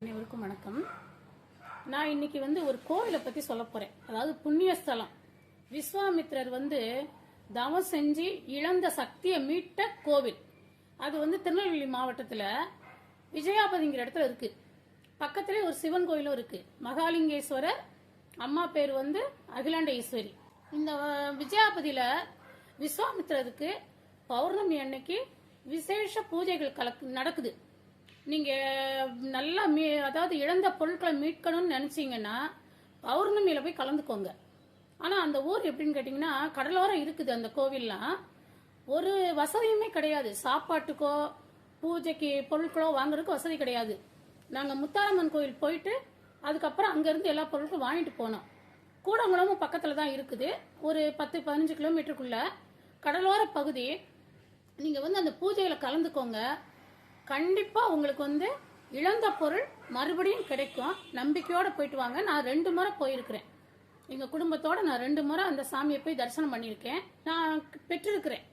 அனைவருக்கும் வணக்கம். நான் இன்னைக்கு ஒரு கோவிலை பத்தி சொல்ல போறேன். அதாவது புண்ணிய ஸ்தலம். விஸ்வாமித்ரர் தவம் செஞ்சு இழந்த சக்தியை மீட்ட கோவில். அது திருநெல்வேலி மாவட்டத்துல விஜயாபதிங்கிற இடத்துல இருக்கு. பக்கத்திலே ஒரு சிவன் கோயிலும் இருக்கு. மகாலிங்கேஸ்வரர், அம்மா பேர் அகிலாண்ட ஈஸ்வரி. இந்த விஜயாபதியில விஸ்வாமித்ரருக்கு பௌர்ணமி அன்னைக்கு விசேஷ பூஜைகள் நடக்குது. நீங்க நல்லா அதாவது இழந்த பொருட்களை மீட்கணும்னு நினைச்சீங்கன்னா பௌர்ணமியில போய் கலந்துக்கோங்க. ஆனா அந்த ஊர் எப்படின்னு கேட்டீங்கன்னா கடலோரம் இருக்குது. அந்த கோவில்லாம் ஒரு வசதியுமே கிடையாது. சாப்பாட்டுக்கோ பூஜைக்கு பொருட்களோ வாங்குறதுக்கு வசதி கிடையாது. நாங்க முத்தாரம்மன் கோவில் போயிட்டு அதுக்கப்புறம் அங்க இருந்து எல்லா பொருட்களும் வாங்கிட்டு போனோம். கூடங்குளமும் பக்கத்துல தான் இருக்குது. ஒரு 10-15 கிலோமீட்டருக்குள்ள கடலோர பகுதி. நீங்க அந்த பூஜையில கலந்துக்கோங்க. கண்டிப்பா உங்களுக்கு இழந்த பொருள் மறுபடியும் கிடைக்கும். நம்பிக்கையோட போயிட்டு வாங்க. நான் 2 முறை போயிருக்கிறேன். எங்க குடும்பத்தோட நான் 2 முறை அந்த சாமியை போய் தரிசனம் பண்ணியிருக்கேன். நான் பெற்றிருக்கிறேன்.